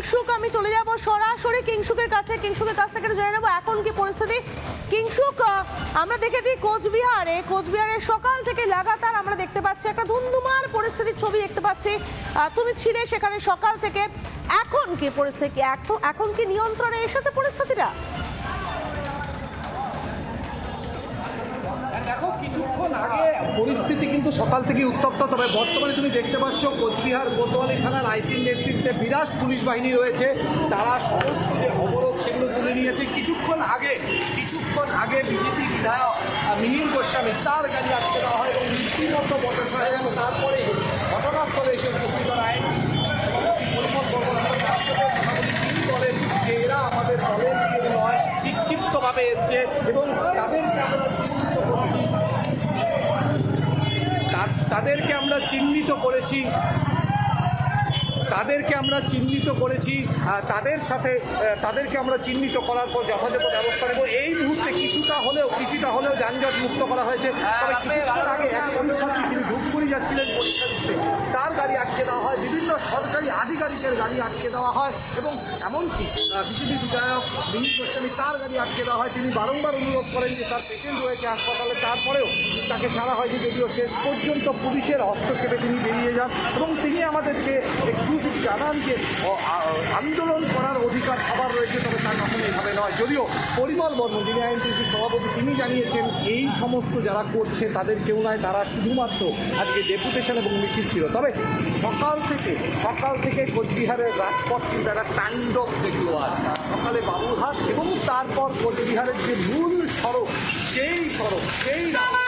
কিংশুক, আমি চলে যাব সরাসরি কিংশুকের কাছ থেকে জেনে নেব এখন কি পরিস্থিতি। কিংশুক, আমরা দেখেছি কোচবিহারে সকাল থেকে লাগাতার আমরা দেখতে পাচ্ছি একটা ধুন্ধুমার পরিস্থিতির ছবি দেখতে পাচ্ছি। তুমি ছিলে সেখানে সকাল থেকে, এখন কি পরিস্থিতি, এখন কি নিয়ন্ত্রণে এসেছে পরিস্থিতিটা? দেখো, কিছুক্ষণ আগে পরিস্থিতি কিন্তু সকাল থেকে উত্তপ্ত, তবে বর্তমানে তুমি দেখতে পাচ্ছ কোচবিহার কোতোয়ালি থানার আইসির নেতৃত্বে বিরাট পুলিশ বাহিনী রয়েছে। তারা সমস্ত যে অবরোধ সেগুলো তুলে নিয়েছে। কিছুক্ষণ আগে বিজেপি বিধায়ক মিহির গোস্বামী তার গাড়ি আটকে দেওয়া হয় এবং রীতিমতো বচসা হয়ে গেল। তারপরে ঘটনাস্থলে এসে উপস্থিত আইন তিনি বলেন যে এরা আমাদের দলের কেউ নয়, বিক্ষিপ্তভাবে এসছে এবং তাদেরকে আমরা চিহ্নিত করেছি, তাদেরকে আমরা চিহ্নিত করার পর যথাযথ ব্যবস্থা নেব। এই মুহূর্তে কিছুটা হলেও যানজট মুক্ত করা হয়েছে। তবে কিছুক্ষণ আগে এক পরীক্ষার্থী তিনি ধূপগুড়ি যাচ্ছিলেন পরীক্ষা দিচ্ছে, তার গাড়ি আটকে দেওয়া হয়, বিভিন্ন সরকারি আধিকারিকের গাড়ি আটকে দেওয়া হয় এবং এমনকি বিজেপি বিধায়ক মিহির গোস্বামী তার গাড়ি আটকে দেওয়া হয়। তিনি বারংবার অনুরোধ করেন যে তার পেশেন্ট রয়েছে হাসপাতালে, তারপরেও তাকে ছাড়া হয়নি, যদিও শেষ পর্যন্ত পুলিশের হস্তক্ষেপে তিনি বেরিয়ে যান এবং তিনি আমাদেরকে একটু জানান যে আন্দোলন করার অধিকার সবার রয়েছে, তবে তা কখনো এইভাবে নয়। যদিও পরিমল বর্মন যিনি আইএনটিসির সভাপতি তিনি জানিয়েছেন এই সমস্ত যারা করছে তাদের কেউ নয়, তারা শুধুমাত্র আজকে ডেপুটেশন এবং মিছিল ছিল। তবে সকাল থেকে কোচবিহারের রাজপথ কিন্তু একটা তাণ্ডব দেখলো। আজ সকালে বাবুরহাট এবং তারপর কোচবিহারের যে মূল সড়ক সেই রাস্তা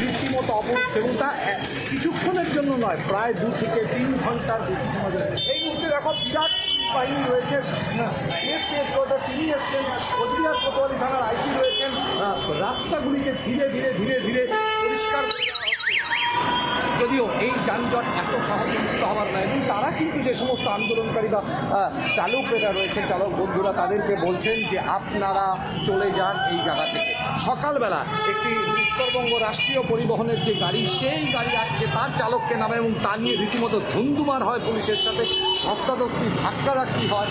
রীতিমতো অবরোধ এবং তা কিছুক্ষণের জন্য নয়, প্রায় 2 থেকে 3 ঘন্টার বেশি সময় ধরে। এই মুহূর্তে দেখো বিরাট বাহিনী রয়েছে, তিনি এসছেন, কোচবিহার কোতোয়ালি থানার আইসি রয়েছেন। রাস্তাগুলিকে ধীরে ধীরে পরিষ্কার করে দেওয়া হচ্ছে, যদিও এই যানজট এত সহজে মুক্ত হবার নয়। এবং তারা কিন্তু যে সমস্ত আন্দোলনকারী বা চালকেরা রয়েছেন, চালক বন্ধুরা, তাদেরকে বলছেন যে আপনারা চলে যান এই জায়গা থেকে। সকালবেলা একটি উত্তরবঙ্গ রাষ্ট্রীয় পরিবহনের যে গাড়ি, সেই গাড়ি আটকে তার চালককে নামে এবং তা নিয়ে রীতিমতো ধুন্ধুমার হয়, পুলিশের সাথে ধস্তাধস্তি ধাক্কাধাক্কি হয়।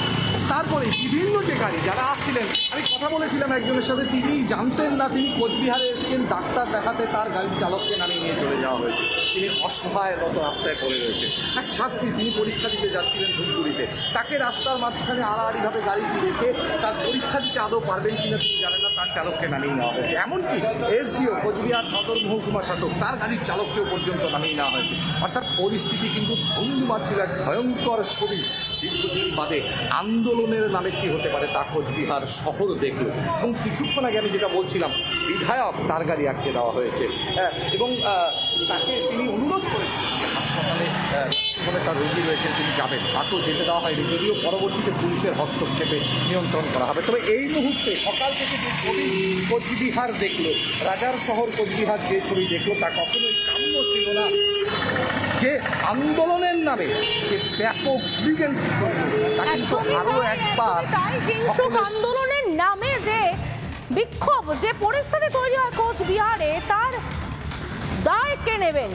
তারপরে বিভিন্ন যে গাড়ি যারা আসছিলেন, আমি কথা বলেছিলাম একজনের সাথে, তিনি জানতেন না তিনি কোচবিহারে এসেছেন ডাক্তার দেখাতে, তার গাড়ির চালককে নামিয়ে নিয়ে চলে যাওয়া হয়েছে। তিনি অসহায়রত রাস্তায় পড়ে রয়েছে। এক ছাত্রী, তিনি পরীক্ষা দিতে যাচ্ছিলেন ধূপগুড়িতে, তাকে রাস্তার মাঝখানে আড়াআড়িভাবে গাড়িটি রেখে তার পরীক্ষা দিতে আদৌ পারবেন কিনা তিনি জানেন না, তার চালককে নামিয়ে নেওয়া হয়েছে। এমনকি এসডিও কোচবিহার সদর মহকুমা শাসক তার গাড়ির চালককেও পর্যন্ত নামিয়ে নেওয়া হয়েছে। অর্থাৎ পরিস্থিতি কিন্তু ধুন্ধুমার ছিল, এক ভয়ঙ্কর ছবি। দীর্ঘদিন বাদে আন্দোলনের নামে কী হতে পারে তা কোচবিহার শহর দেখল। এবং কিছুক্ষণ আগে আমি যেটা বলছিলাম, বিধায়ক তার গাড়ি আটকে দেওয়া হয়েছে এবং তাকে তিনি অনুরোধ করেছিলেন যে হাসপাতালে তার রোগী রয়েছেন, তিনি যাবেন, তাকেও যেতে দেওয়া হয়নি, যদিও পরবর্তীতে পুলিশের হস্তক্ষেপে নিয়ন্ত্রণ করা হবে। তবে এই মুহূর্তে সকাল থেকে যে ছবি কোচবিহার দেখলো, রাজার শহর কোচবিহার যে ছবি দেখলো, তা কখনোই কাম্য ছিল না। যে আন্দোলনের নামে যে ব্যাপক ব্রিগেন্ডি চলল, তা কিন্তু আরও একবার আন্দোলনের নামে যে বিক্ষোভ, যে পরিস্থিতি তৈরি হয় কোচবিহারে, তার দায় কে নেবেন?